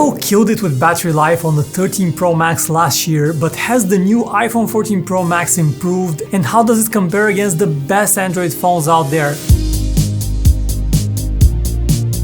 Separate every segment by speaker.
Speaker 1: Apple killed it with battery life on the 13 Pro Max last year, but has the new iPhone 14 Pro Max improved, and how does it compare against the best Android phones out there?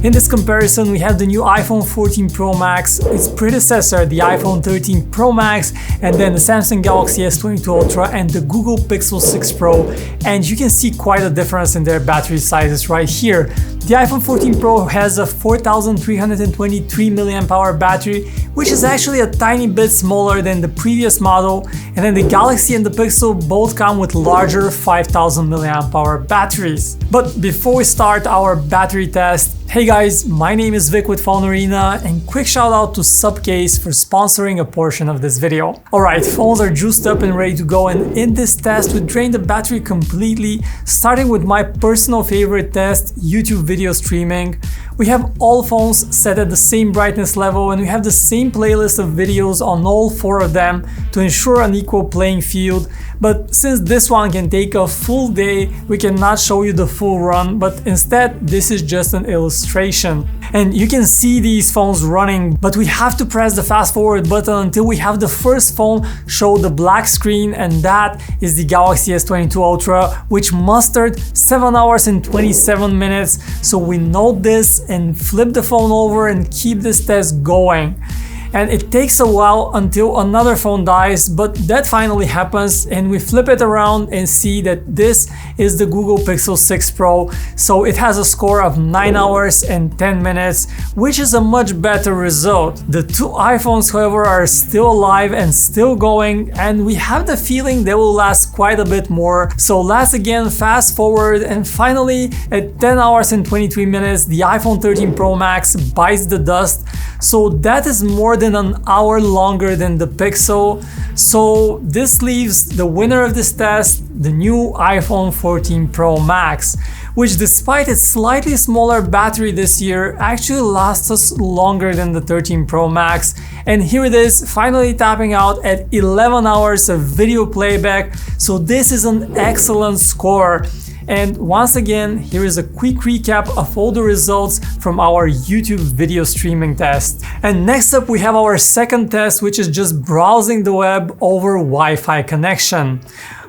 Speaker 1: In this comparison, we have the new iPhone 14 Pro Max, its predecessor, the iPhone 13 Pro Max, and then the Samsung Galaxy S22 Ultra and the Google Pixel 6 Pro, and you can see quite a difference in their battery sizes right here. The iPhone 14 Pro has a 4323 mAh battery, which is actually a tiny bit smaller than the previous model, and then the Galaxy and the Pixel both come with larger 5000 mAh batteries. But before we start our battery test, hey guys, my name is Vic with PhoneArena, and quick shout out to Subcase for sponsoring a portion of this video. Alright, phones are juiced up and ready to go, and in this test we drained the battery completely, starting with my personal favorite test, YouTube video streaming. We have all phones set at the same brightness level, and we have the same playlist of videos on all 4 of them to ensure an equal playing field. But since this one can take a full day, we cannot show you the full run, but instead this is just an illustration. And you can see these phones running, but we have to press the fast forward button until we have the first phone show the black screen, and that is the Galaxy S22 Ultra, which mustered 7 hours and 27 minutes. So we note this and flip the phone over and keep this test going. And it takes a while until another phone dies, but that finally happens, and we flip it around and see that this is the Google Pixel 6 Pro. So it has a score of 9 hours and 10 minutes, which is a much better result. The 2 iPhones, however, are still alive and still going, and we have the feeling they will last quite a bit more. So let's again fast forward, and finally at 10 hours and 23 minutes, the iPhone 13 Pro Max bites the dust. So that is more than an hour longer than the Pixel. So this leaves the winner of this test, the new iPhone 14 Pro Max, which despite its slightly smaller battery this year actually lasts us longer than the 13 Pro Max. And here it is, finally tapping out at 11 hours of video playback. So this is an excellent score. And once again, here is a quick recap of all the results from our YouTube video streaming test. And next up we have our second test, which is just browsing the web over Wi-Fi connection.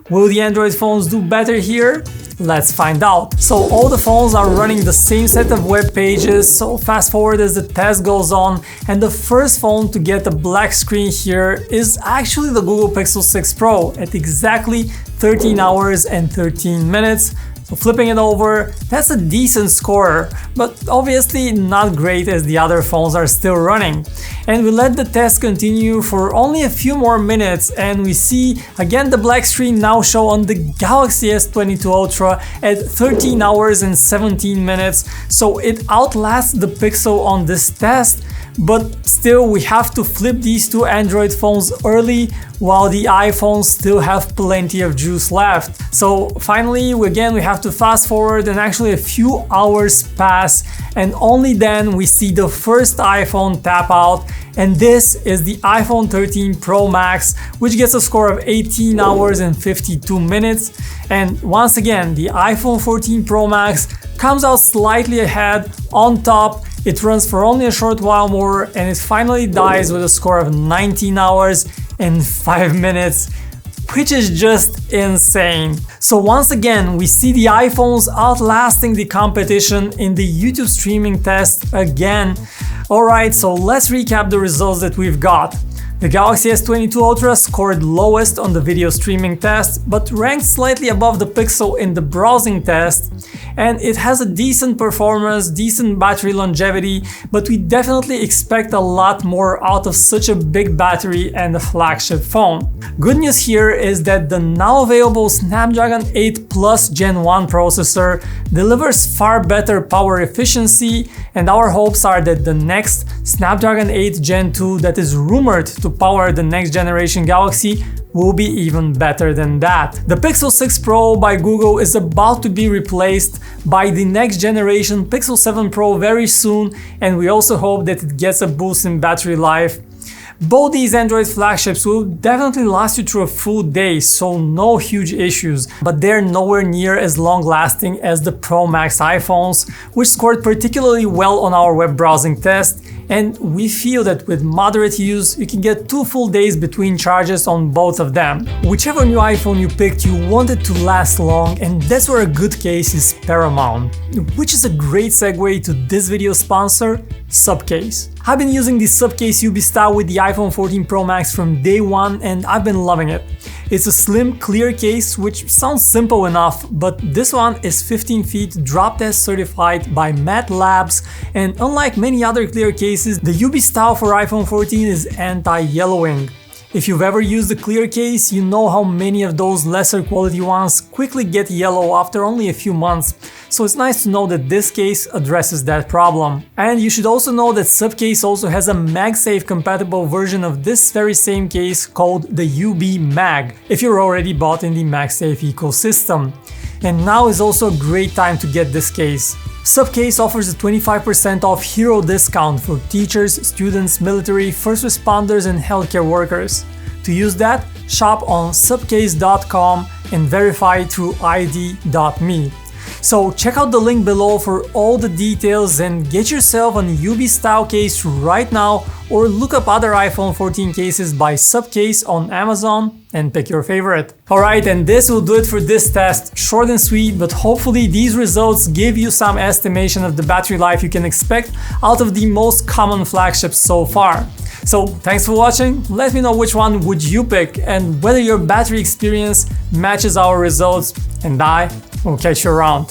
Speaker 1: Will the Android phones do better here? Let's find out. So all the phones are running the same set of web pages, so fast forward as the test goes on, and the first phone to get a black screen here is actually the Google Pixel 6 Pro at exactly 13 hours and 13 minutes. So flipping it over, that's a decent score, but obviously not great as the other phones are still running. And we let the test continue for only a few more minutes, and we see again the black screen now show on the Galaxy S22 Ultra at 13 hours and 17 minutes. So it outlasts the Pixel on this test, but still we have to flip these 2 Android phones early while the iPhones still have plenty of juice left. So finally, again, we have to fast forward, and actually a few hours pass, and only then we see the first iPhone tap out, and this is the iPhone 13 Pro Max, which gets a score of 18 hours and 52 minutes. And once again, the iPhone 14 Pro Max comes out slightly ahead on top. It runs for only a short while more, and it finally dies with a score of 19 hours and 5 minutes, which is just insane. So once again, we see the iPhones outlasting the competition in the YouTube streaming test again. Alright, so let's recap the results that we've got. The Galaxy S22 Ultra scored lowest on the video streaming test, but ranked slightly above the Pixel in the browsing test, and it has a decent performance, decent battery longevity, but we definitely expect a lot more out of such a big battery and a flagship phone. Good news here is that the now available Snapdragon 8 Plus Gen 1 processor delivers far better power efficiency, and our hopes are that the next Snapdragon 8 Gen 2 that is rumored to power the next generation Galaxy will be even better than that. The Pixel 6 Pro by Google is about to be replaced by the next generation Pixel 7 Pro very soon, and we also hope that it gets a boost in battery life. Both these Android flagships will definitely last you through a full day, so no huge issues, but they're nowhere near as long lasting as the Pro Max iPhones, which scored particularly well on our web browsing test, And we feel that with moderate use, you can get 2 full days between charges on both of them. Whichever new iPhone you picked, you want it to last long, and that's where a good case is paramount. Which is a great segue to this video sponsor, Subcase. I've been using this Subcase UV style with the iPhone 14 Pro Max from day one, and I've been loving it. It's a slim, clear case, which sounds simple enough, but this one is 15 feet, drop test certified by Matte Labs, and unlike many other clear cases, the UV style for iPhone 14 is anti-yellowing. If you've ever used a clear case, you know how many of those lesser quality ones quickly get yellow after only a few months, so it's nice to know that this case addresses that problem. And you should also know that Subcase also has a MagSafe compatible version of this very same case called the UB Mag, if you're already bought in the MagSafe ecosystem. And now is also a great time to get this case. Subcase offers a 25% off hero discount for teachers, students, military, first responders and healthcare workers. To use that, shop on subcase.com and verify through id.me. So check out the link below for all the details and get yourself an UV style case right now, or look up other iPhone 14 cases by Subcase on Amazon and pick your favorite. Alright, and this will do it for this test. Short and sweet, but hopefully these results give you some estimation of the battery life you can expect out of the most common flagships so far. So thanks for watching, let me know which one would you pick and whether your battery experience matches our results, and I will catch you around.